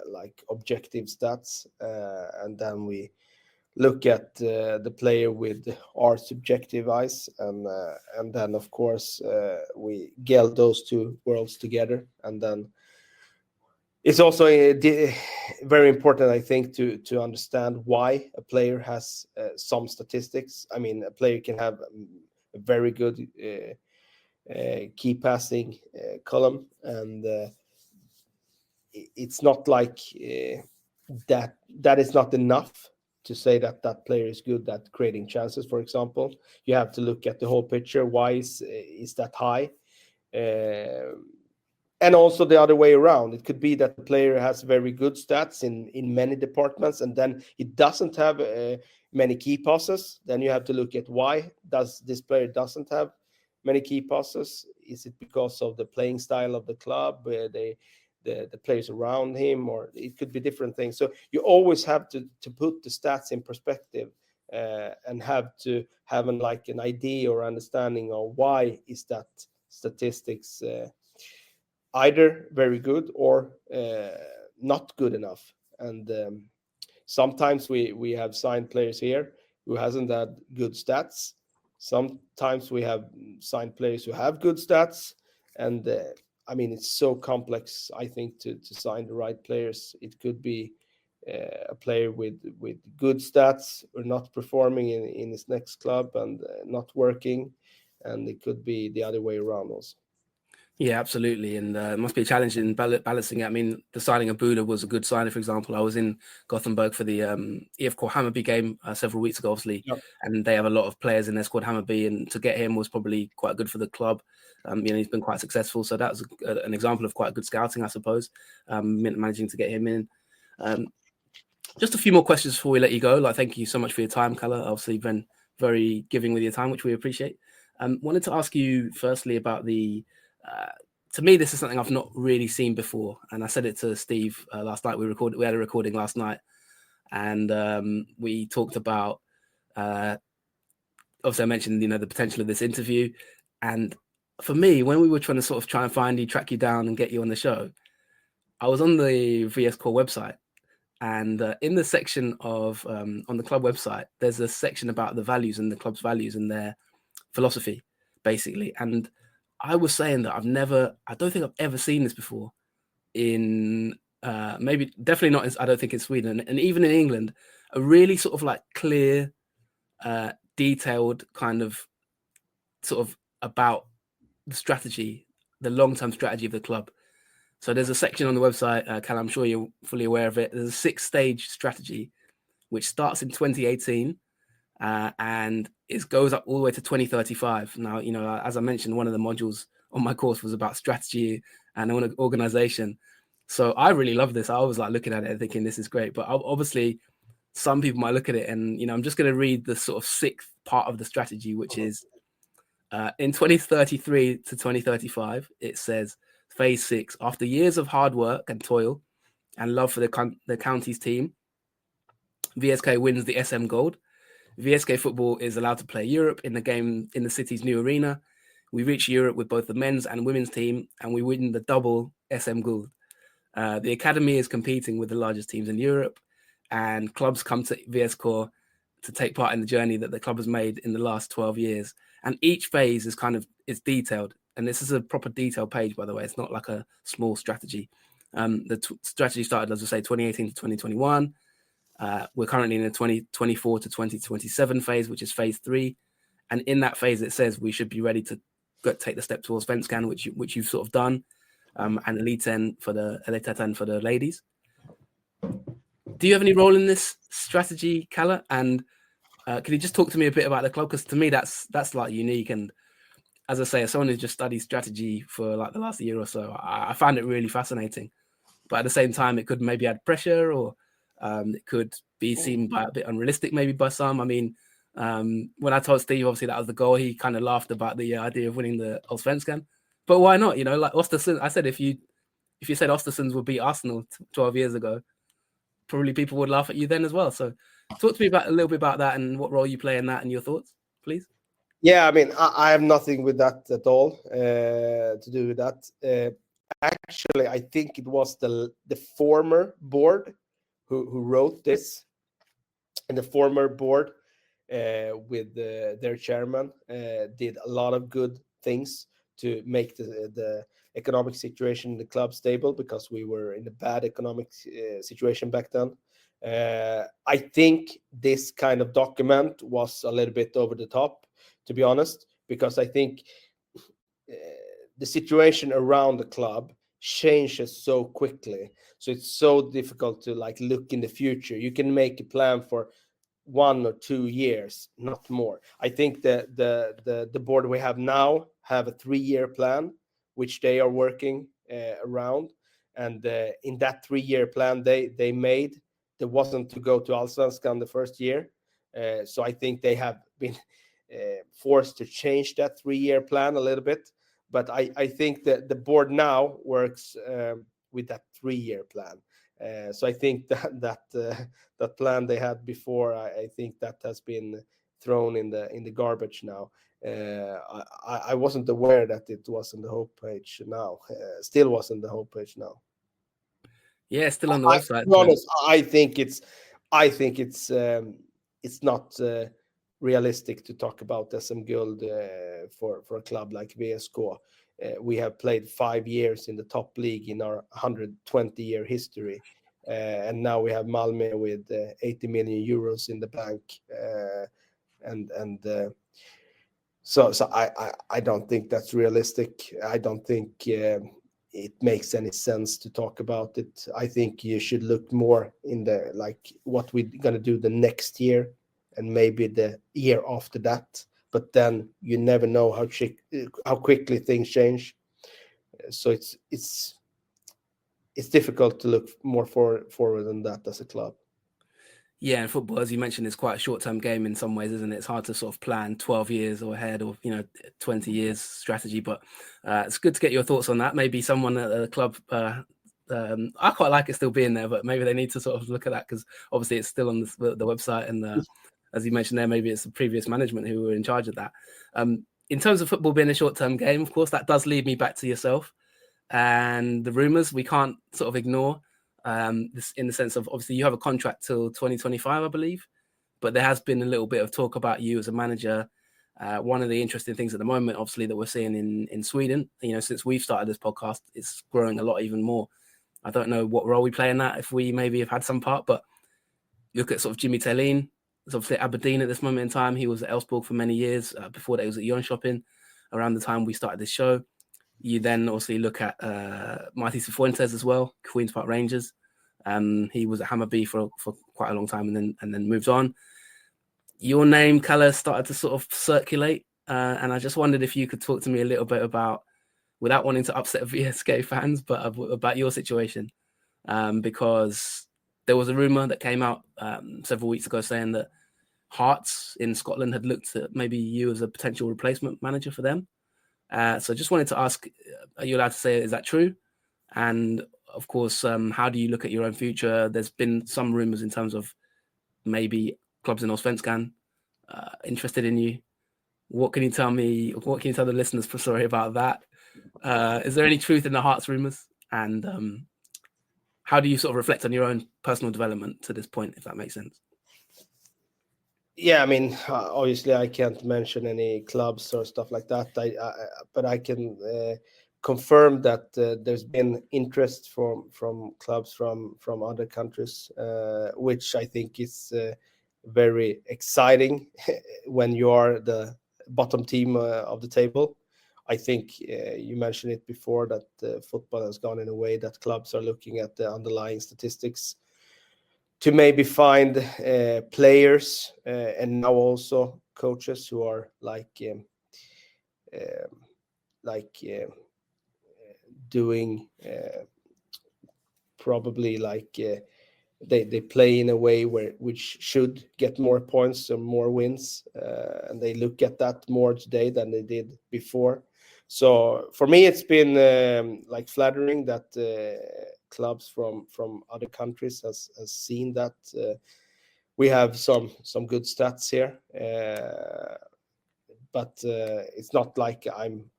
like objective stats, and then we look at the player with our subjective eyes, and then of course we gel those two worlds together. And then it's also very important, I think, to understand why a player has some statistics. I mean, a player can have a very good key passing column, and it's not like that is not enough to say that player is good at creating chances. For example, you have to look at the whole picture. Why is that high? And also the other way around. It could be that the player has very good stats in many departments, and then he doesn't have many key passes. Then you have to look at why does this player doesn't have many key passes. Is it because of the playing style of the club, where the players around him, or it could be different things. So you always have to put the stats in perspective, and have to have an idea or understanding of why is that statistics either very good or not good enough. And sometimes we have signed players here who hasn't had good stats. Sometimes we have signed players who have good stats, and I mean, it's so complex, I think, to sign the right players. It could be a player with good stats or not performing in his next club and not working, and it could be the other way around also. Yeah, absolutely. And it must be a challenge in balancing it. I mean, the signing of Buda was a good signing, for example. I was in Gothenburg for the IFK Hammarby game several weeks ago, obviously, Yep. and they have a lot of players in their squad, Hammarby, and to get him was probably quite good for the club. He's been quite successful. So that was an example of quite good scouting, I suppose, managing to get him in. Just a few more questions before we let you go. Thank you so much for your time, Kalle. Obviously, you've been very giving with your time, which we appreciate. Wanted to ask you firstly about to me, this is something I've not really seen before, and I said it to Steve last night. We had a recording last night, and we talked about. Obviously, I mentioned the potential of this interview, and for me, when we were trying to find you, track you down, and get you on the show, I was on the VS Core website. And in the section of on the club website, there's a section about the values and the club's values and their philosophy, basically. And I was saying that I don't think I've ever seen this before in definitely not. I don't think in Sweden and even in England, a really sort of like clear, detailed kind of sort of about the strategy, the long-term strategy of the club. So there's a section on the website, Kalle, I'm sure you're fully aware of it. There's a 6-stage strategy, which starts in 2018 and it goes up all the way to 2035. Now, as I mentioned, one of the modules on my course was about strategy and organization. So I really love this. I was like looking at it and thinking this is great. But obviously, some people might look at it and, I'm just going to read the sort of 6th part of the strategy, which is in 2033 to 2035, it says, Phase 6, after years of hard work and toil and love for the county's team, VSK wins the SM Gold. VSK Football is allowed to play Europe in the game in the city's new arena. We reach Europe with both the men's and women's team, and we win the double SM Gold. The academy is competing with the largest teams in Europe, and clubs come to VS Core to take part in the journey that the club has made in the last 12 years. And each phase is detailed. And this is a proper detailed page, by the way. It's not like a small strategy. The strategy started, as I say, 2018 to 2021. We're currently in the 2024 to 2027 phase, which is phase 3. And in that phase, it says we should be ready to take the step towards Svenskan, which you've sort of done, and Elite 10 for the ladies. Do you have any role in this strategy, Kalle? And can you just talk to me a bit about the club? Because to me, that's like unique. And as I say, as someone who's just studied strategy for like the last year or so, I found it really fascinating. But at the same time, it could maybe add pressure, or it could be seen a bit unrealistic maybe by some. I mean, when I told Steve, obviously that was the goal, he kind of laughed about the idea of winning the Allsvenskan. But why not? Like Ostersund, I said if you said Ostersund would beat Arsenal 12 years ago, probably people would laugh at you then as well. So talk to me a little bit about that and what role you play in that and your thoughts, please. Yeah, I mean, I have nothing with that at all to do with that. Actually, I think it was the former board who wrote this, and the former board with their chairman did a lot of good things to make the economic situation in the club stable, because we were in a bad economic situation back then. I think this kind of document was a little bit over the top, to be honest, because I think the situation around the club changes so quickly. So it's so difficult to like look in the future. You can make a plan for 1 or 2 years, not more. I think the board we have now have a 3-year plan, which they are working around. And in that 3-year plan they made, there wasn't to go to Allsvenskan the first year. So I think they have been forced to change that 3-year plan a little bit. But I think that the board now works with that 3-year plan. So I think that plan they had before, I think that has been thrown in the garbage now. I wasn't aware that it was on the homepage now. Still was on the homepage now. Yeah, still on the website. To be honest, I think it's not realistic to talk about SM Gold for a club like VSK. We have played 5 years in the top league in our 120-year history. And now we have Malmö with 80 million euros in the bank. I don't think that's realistic. I don't think it makes any sense to talk about it. I think you should look more in the like what we're gonna do the next year and maybe the year after that. But then you never know how quickly things change. So it's difficult to look more forward than that as a club. Yeah, and football, as you mentioned, is quite a short-term game in some ways, isn't it? It's hard to sort of plan 12 years or ahead, or 20 years strategy. But it's good to get your thoughts on that. Maybe someone at the club, I quite like it still being there, but maybe they need to sort of look at that, because obviously it's still on the website, and as you mentioned there, maybe it's the previous management who were in charge of that. In terms of football being a short-term game, of course, that does lead me back to yourself and the rumours we can't sort of ignore. This, in the sense of, obviously you have a contract till 2025, I believe, but there has been a little bit of talk about you as a manager. One of the interesting things at the moment, obviously, that we're seeing in Sweden, since we've started this podcast, it's growing a lot even more. I don't know what role we play in that, if we maybe have had some part, but look at sort of Jimmy Tellin. He's obviously at Aberdeen at this moment in time. He was at Elfsborg for many years. Before that, he was at Jönköping around the time we started this show. You then also look at Marty Cifuentes as well, Queen's Park Rangers. He was at Hammarby for quite a long time, and then moved on. Your name, Kalle, started to sort of circulate, and I just wondered if you could talk to me a little bit about, without wanting to upset VSK fans, but about your situation, because there was a rumor that came out several weeks ago saying that Hearts in Scotland had looked at maybe you as a potential replacement manager for them. So just wanted to ask, are you allowed to say, is that true? And of course, how do you look at your own future? There's been some rumors in terms of maybe clubs in Allsvenskan interested in you. What can you tell me? What can you tell the listeners, sorry, about that? Is there any truth in the Hearts rumors? And how do you sort of reflect on your own personal development to this point, if that makes sense? Yeah, I mean, obviously, I can't mention any clubs or stuff like that. But I can confirm that there's been interest from clubs from other countries, which I think is very exciting when you are the bottom team of the table. I think you mentioned it before that football has gone in a way that clubs are looking at the underlying statistics to maybe find players and now also coaches who are doing probably they play in a way which should get more points or more wins, and they look at that more today than they did before. So for me, it's been flattering that clubs from other countries has seen that we have some good stats here, but it's not like I'm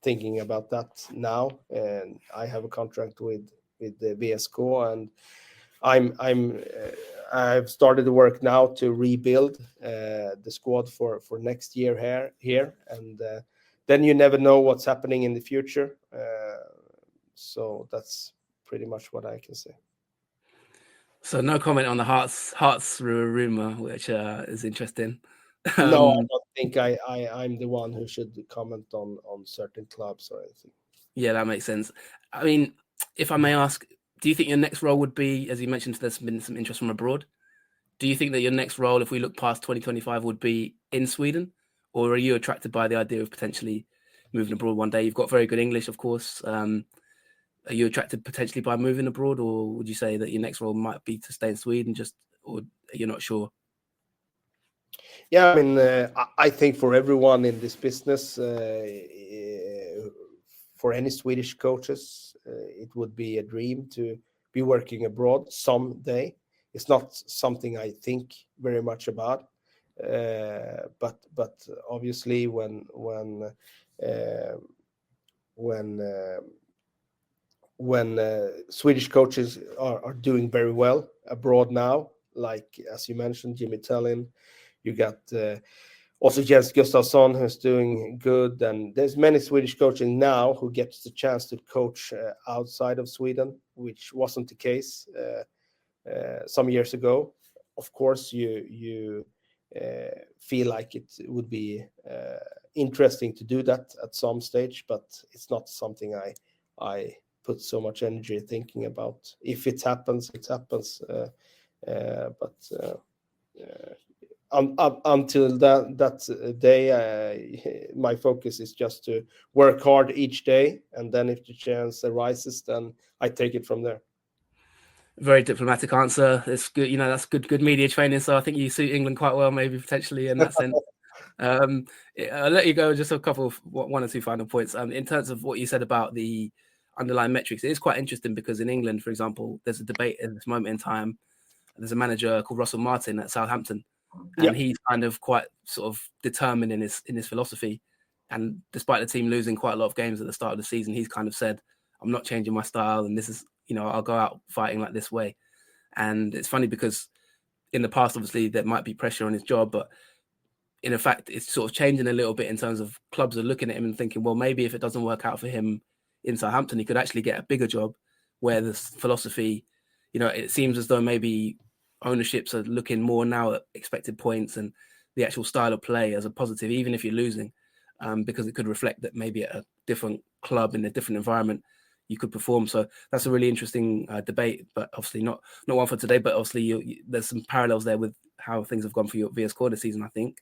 thinking about that now. And I have a contract with the VSK, and I've started to work now to rebuild the squad for next year here, and then you never know what's happening in the future. So that's pretty much what I can say. So no comment on the Hearts rumor, which is interesting. No, I don't think I'm the one who should comment on certain clubs or anything. Yeah, that makes sense. I mean, if I may ask, do you think your next role would be, as you mentioned, there's been some interest from abroad? Do you think that your next role, if we look past 2025, would be in Sweden? Or are you attracted by the idea of potentially moving abroad one day? You've got very good English, of course. Are you attracted potentially by moving abroad, or would you say that your next role might be to stay in Sweden, or you're not sure? Yeah, I mean, I think for everyone in this business, for any Swedish coaches, it would be a dream to be working abroad someday. It's not something I think very much about, but obviously when Swedish coaches are doing very well abroad now, like as you mentioned, Jimmy Tellin, you got also Jens Gustafsson, who's doing good, and there's many Swedish coaches now who gets the chance to coach outside of Sweden, which wasn't the case some years ago. Of course, you feel like it would be interesting to do that at some stage, but it's not something I put so much energy thinking about. If it happens, it happens. Until that day, my focus is just to work hard each day, and then if the chance arises, then I take it from there. Very diplomatic answer. It's good, that's good media training. So I think you suit England quite well, maybe potentially in that sense. I'll let you go. Just a couple of one or two final points. In terms of what you said about the underlying metrics, it is quite interesting because in England, for example, there's a debate at this moment in time. There's a manager called Russell Martin at Southampton, and he's kind of quite sort of determined in his philosophy. And despite the team losing quite a lot of games at the start of the season, he's kind of said, "I'm not changing my style, and this is, I'll go out fighting like this way." And it's funny because in the past, obviously, there might be pressure on his job, but in effect, it's sort of changing a little bit in terms of clubs are looking at him and thinking, well, maybe if it doesn't work out for him in Southampton, he could actually get a bigger job where the philosophy, it seems as though maybe ownerships are looking more now at expected points and the actual style of play as a positive, even if you're losing, because it could reflect that maybe at a different club in a different environment, you could perform. So that's a really interesting debate, but obviously not one for today, but obviously there's some parallels there with how things have gone for you at VSK this season, I think.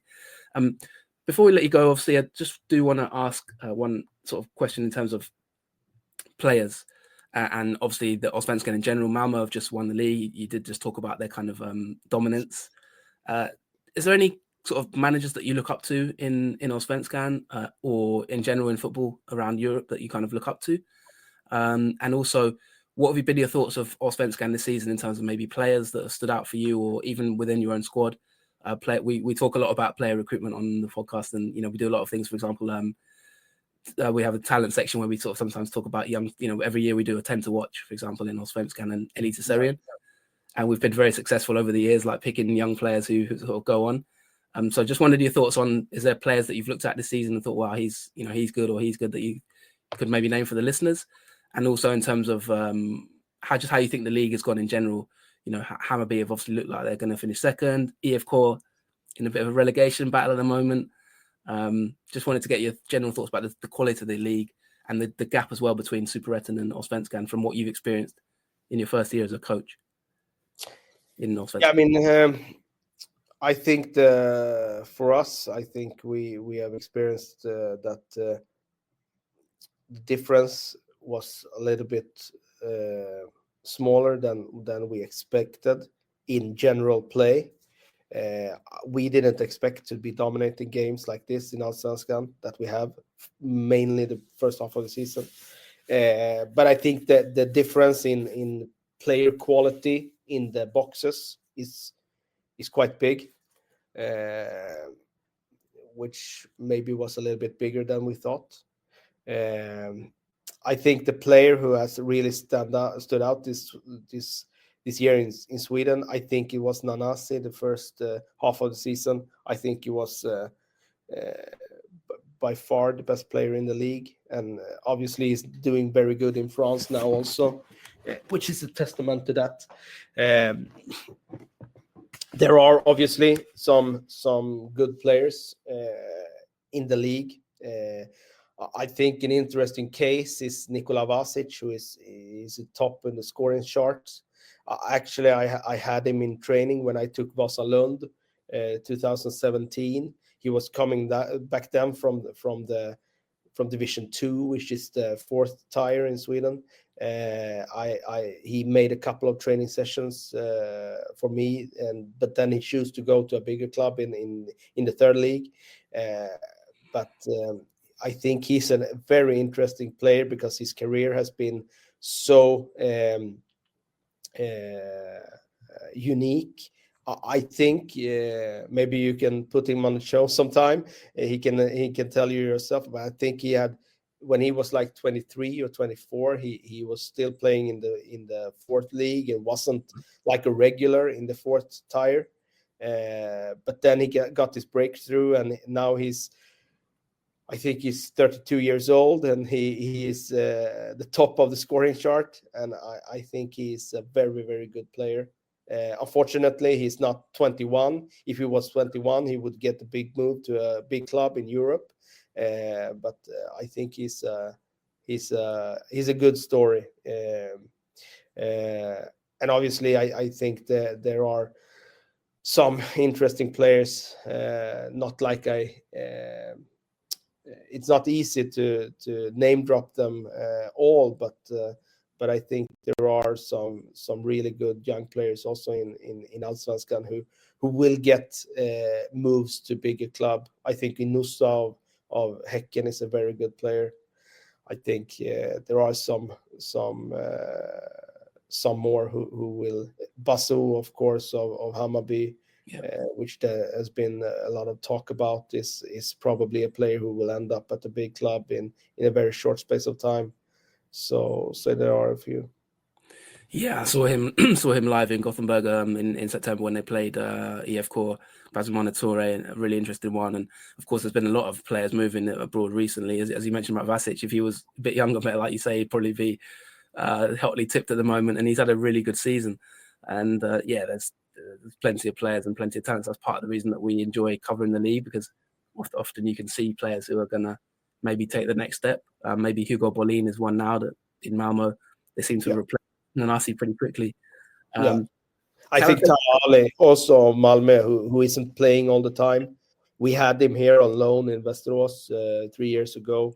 Before we let you go, obviously, I just do want to ask one sort of question in terms of players and obviously the Allsvenskan in general. Malmö have just won the league. You did just talk about their kind of dominance. Is there any sort of managers that you look up to in Allsvenskan or in general in football around Europe that you kind of look up to? And also, what have been your thoughts of Allsvenskan this season in terms of maybe players that have stood out for you or even within your own squad? We talk a lot about player recruitment on the podcast, and we do a lot of things. For example, we have a talent section where we sort of sometimes talk about young. Every year we do a 10 to watch, for example, in Allsvenskan and Itinerary, and we've been very successful over the years, like picking young players who sort of go on. So I just wondered your thoughts on: is there players that you've looked at this season and thought, wow, he's good, or he's good, that you could maybe name for the listeners? And also in terms of how you think the league has gone in general. Hammarby have obviously looked like they're going to finish second. IFK in a bit of a relegation battle at the moment. Just wanted to get your general thoughts about the quality of the league and the gap as well between Superettan and Allsvenskan from what you've experienced in your first year as a coach in Allsvenskan. Yeah, I mean, I think for us, I think we have experienced that the difference was a little bit smaller than we expected in general play. We didn't expect to be dominating games like this in Allsvenskan that we have, mainly the first half of the season. But I think that the difference in player quality in the boxes is quite big, which maybe was a little bit bigger than we thought. I think the player who has really stood out this year in Sweden, I think it was Nanasi the first half of the season. I think he was by far the best player in the league, and obviously he's doing very good in France now also, which is a testament to that. There are obviously some good players in the league. I think an interesting case is Nikola Vasic, who is a top in the scoring charts. Actually, I had him in training when I took Vasalund 2017. He was coming back then from Division 2, which is the fourth tier in Sweden. He made a couple of training sessions for me, but then he chose to go to a bigger club in the third league. But I think he's a very interesting player because his career has been so unique. I think maybe you can put him on the show sometime. He can tell you yourself. But I think he had, when he was like 23 or 24, he was still playing in the fourth league and wasn't like a regular in the fourth tier. But then he got his breakthrough, and now I think he's 32 years old, and he is the top of the scoring chart. And I think he's a very, very good player. Unfortunately, he's not 21. If he was 21, he would get a big move to a big club in Europe. But I think he's a good story. And obviously, I think that there are some interesting players. Not like it's not easy to name drop them all, but I think there are some really good young players also in Allsvenskan who will get moves to bigger club. I think Nusa of Häcken is a very good player. I think there are some more who will. Basu, of course, of Hammarby. Which there has been a lot of talk about, is probably a player who will end up at a big club in a very short space of time. So there are a few. Yeah, I saw him live in Gothenburg in September when they played EFK Basumana Toure, a really interesting one. And of course, there's been a lot of players moving abroad recently. As you mentioned about Vasic, if he was a bit younger, like you say, he'd probably be hotly tipped at the moment. And he's had a really good season. And there's plenty of players and plenty of talents. That's part of the reason that we enjoy covering the league, because often you can see players who are going to maybe take the next step. Maybe Hugo Bolin is one now that in Malmo they seem to replace Nanasi pretty quickly. I think Taale also Malmö, who isn't playing all the time. We had him here on loan in Västerås 3 years ago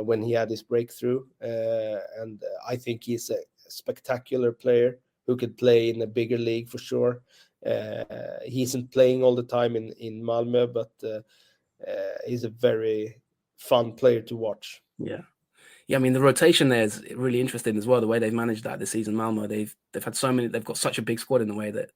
when he had his breakthrough, and I think he's a spectacular player who could play in a bigger league for sure. He isn't playing all the time in Malmö, but he's a very fun player to watch. Yeah, I mean, the rotation there is really interesting as well, the way they've managed that this season. Malmo, they've had so many, they've got such a big squad in the way that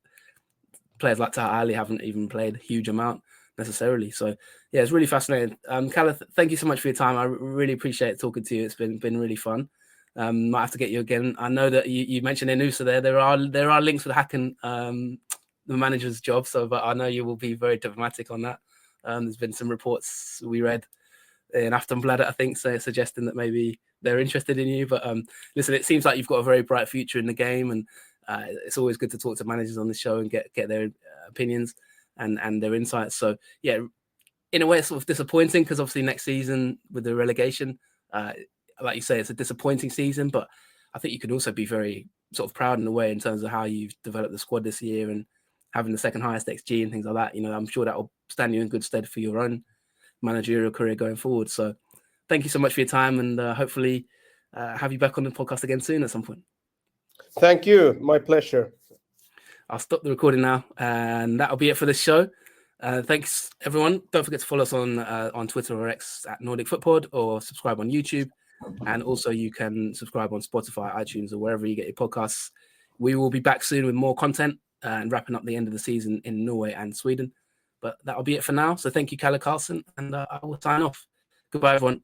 players like Taha Ali haven't even played a huge amount necessarily. So yeah, it's really fascinating. Kalle, thank you so much for your time. I really appreciate talking to you. It's been really fun. Might have to get you again. I know that you mentioned Enusa there. There are links with Häcken, the manager's job. But I know you will be very diplomatic on that. There's been some reports we read in Aftonbladet, I think, suggesting that maybe they're interested in you. But listen, it seems like you've got a very bright future in the game, and it's always good to talk to managers on the show and get their opinions and their insights. So yeah, in a way, it's sort of disappointing because obviously next season with the relegation, like you say, it's a disappointing season. But I think you can also be very sort of proud in a way in terms of how you've developed the squad this year and having the second highest XG and things like that. You know, I'm sure that will stand you in good stead for your own managerial career going forward. So thank you so much for your time, and hopefully have you back on the podcast again soon at some point. Thank you. My pleasure. I'll stop the recording now, and that'll be it for this show. Thanks, everyone. Don't forget to follow us on Twitter or X at Nordic Footpod, or subscribe on YouTube. And also you can subscribe on Spotify, iTunes, or wherever you get your podcasts. We will be back soon with more content and wrapping up the end of the season in Norway and Sweden. But that'll be it for now. So thank you, Kalle Karlsson, and I will sign off. Goodbye, everyone.